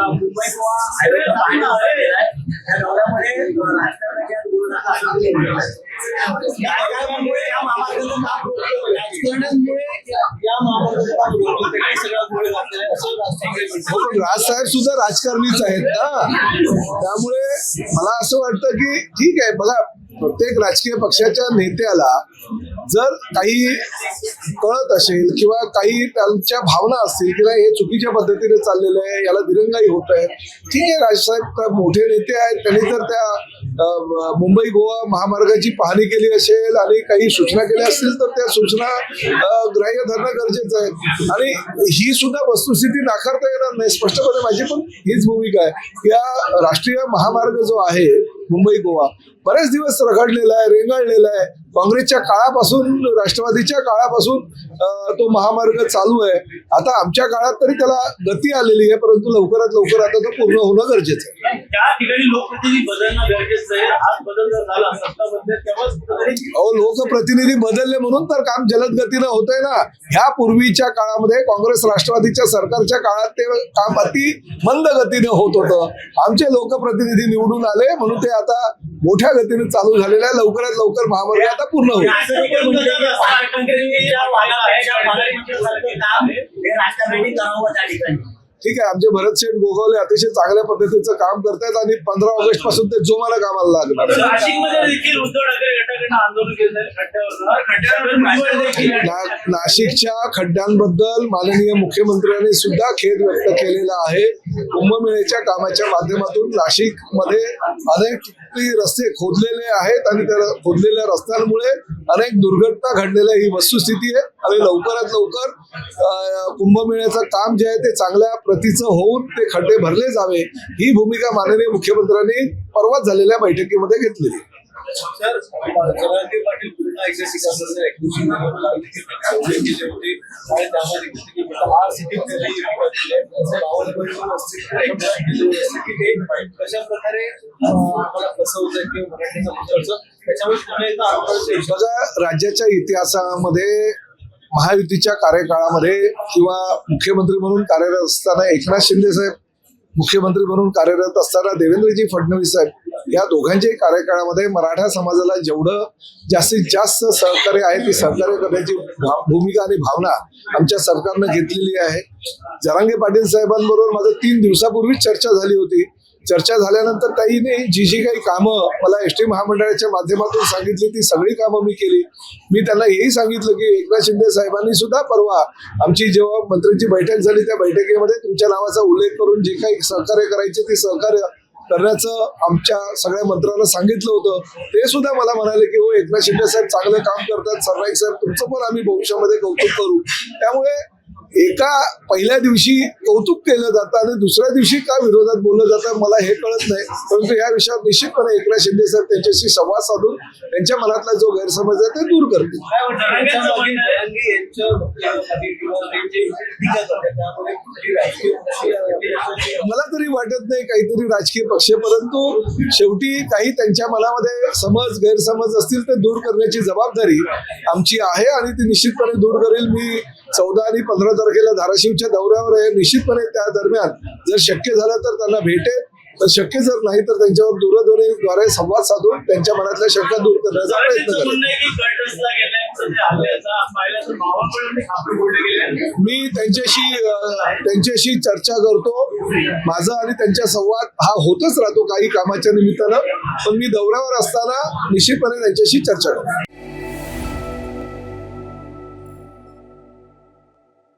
मुंबई गोवा हायवेचा पाणी झालेला आहे. त्या दौऱ्यामध्ये राजकारणाच्या राजकारणामुळे या महामार्गाचं काम रोखलं, राजकारणामुळे या महामार्गाचं काम रोखलं, ते काही सगळ्यात मुळे घातलेलं आहे असं राज ठाकरे म्हणतात. पण राजसाहेब सुद्धा राजकारणीच आहेत ना, त्यामुळे मला असं वाटतं की ठीक आहे. बघा, प्रत्येक राजकीय पक्षाच्या नेत्याला जर काही कळत असेल किंवा काही त्यांच्या भावना असतील की नाही हे चुकीच्या पद्धतीने चाललेलं आहे, याला दिरंगाई होत आहे, ठीक आहे. राजसाहेब मोठे नेते आहेत, त्यांनी जर त्या मुंबई गोवा महामार्गाची पाहणी केली असेल आणि काही सूचना केल्या असतील तर त्या सूचना ग्राह्य धरणं गरजेचं आहे. आणि ही सुद्धा वस्तुस्थिती नाकारता येणार नाही. स्पष्टपणे माझी पण हीच भूमिका आहे. या राष्ट्रीय महामार्ग जो आहे मुंबई गोवा बरेच दिवस रखडलेला आहे, रेंगाळलेला आहे. काँग्रेसच्या काळापासून, राष्ट्रवादीच्या काळापासून तो महामार्ग चालू आहे. आता आमच्या काळात तरी त्याला गती आलेली आहे, परंतु लवकरात लवकर आता तो पूर्ण होणं गरजेचं आहे. त्या ठिकाणी लोकप्रतिनिधी बदलणं गरजेचं आहे. आज बदल जर झाला सत्ता बदलेल तेव्हाच अहो, लोकप्रतिनिधी बदलले म्हणून तर काम जलद गतीनं होतंय ना. ह्या पूर्वीच्या काळामध्ये काँग्रेस राष्ट्रवादीच्या सरकारच्या काळात ते काम अति मंद गतीने होत होतं. आमचे लोकप्रतिनिधी निवडून आले म्हणून ते आता मोठ्या गतीने चालू झालेलं आहे. लवकरात लवकर महामार्ग आता पूर्ण होईल. ठीक आहे. आमचे भरतशेठ गोगावले अतिशय चांगल्या पद्धतीचं काम करतायत आणि 15 ऑगस्ट पासून ते जोमानं कामाला लागणार. नाशिकच्या खड्ड्यांबद्दल माननीय मुख्यमंत्र्यांनी सुद्धा खेद व्यक्त केलेला आहे. कुंभमेळ्याच्या कामाच्या माध्यमातून नाशिकमध्ये अनेक रस्ते खोदलेले आहेत आणि त्या खोदलेल्या रस्त्यांमुळे अनेक दुर्घटना घडलेल्या ही वस्तुस्थिती आहे. आणि लवकरात लवकर कुंभमेळ्याचं काम जे आहे ते चांगल्या प्रतीचं होऊन ते खड्डे भरले जावे, ही भूमिका माननीय मुख्यमंत्र्यांनी परवाच झालेल्या बैठकीमध्ये घेतलेली. सर, जरांगे पाटील पूर्ण एकदा शिकासाचं ऍक्टिव्हिटी केले होते आणि त्यामध्ये कशा प्रकारे आम्हाला फसवतं किंवा मराठीचा मुद्दा त्याच्यामुळे बघा, राज्याच्या इतिहासामध्ये महायुतीच्या कार्यकाळामध्ये किंवा मुख्यमंत्री म्हणून कार्यरत असताना एकनाथ शिंदे साहेब मुख्यमंत्री म्हणून कार्यरत असताना देवेंद्रजी फडणवीस साहेब या दोघांच्याही कार्यकाळामध्ये मराठा समाजाला जेवढं जास्तीत जास्त सहकार्य आहे ती सहकार्य करण्याची भूमिका आणि भावना आमच्या सरकारनं घेतलेली आहे. जरांगे पाटील साहेबांबरोबर माझं 3 दिवसापूर्वीच चर्चा झाली होती. चर्चा झाल्यानंतर त्यांनी जी काही कामं मला एसटी महामंडळाच्या माध्यमातून सांगितली ती सगळी कामं मी केली. मी त्यांना हेही सांगितलं की एकनाथ शिंदे साहेबांनी सुद्धा परवा आमची जेव्हा मंत्र्यांची बैठक झाली त्या बैठकीमध्ये तुमच्या नावाचा उल्लेख करून जे काही सहकार्य करायचे ते सहकार्य करण्याचं आमच्या सगळ्या मंत्र्यांना सांगितलं होतं. ते सुद्धा मला म्हणाले की हो, एकनाथ शिंदे साहेब चांगलं काम करतात, सरनाईक साहेब तुमचं पण आम्ही भविष्यामध्ये कौतुक करू. त्यामुळे एका पहिल्या दिवशी कौतुक केलं जातं आणि दुसऱ्या दिवशी का विरोधात बोललं जातं मला हे कळत नाही. परंतु या विषयावर निश्चितपणे एकनाथ शिंदे साहेब त्यांच्याशी संवाद साधून त्यांच्या मनातला जो गैरसमज आहे ते दूर करतील. मला तरी वाटत नाही काहीतरी राजकीय पक्ष, परंतु शेवटी काही त्यांच्या मनामध्ये समज गैरसमज असतील ते दूर करण्याची जबाबदारी आमची आहे आणि ती निश्चितपणे दूर करेल. मी 14 आणि 15 तारखेला धाराशिवच्या दौऱ्यावर आहे. निश्चितपणे त्या दरम्यान जर शक्य झालं तर त्यांना भेटेल, तर शक्य जर नाही तर त्यांच्यावर दूरध्वनीद्वारे संवाद साधून त्यांच्या मनातल्या शंका दूर करण्याचा प्रयत्न करेल. मी त्यांच्याशी चर्चा करतो. माझा आणि त्यांच्या संवाद हा होतच राहतो काही कामाच्या निमित्तानं, पण मी दौऱ्यावर असताना निश्चितपणे त्यांच्याशी चर्चा करतो.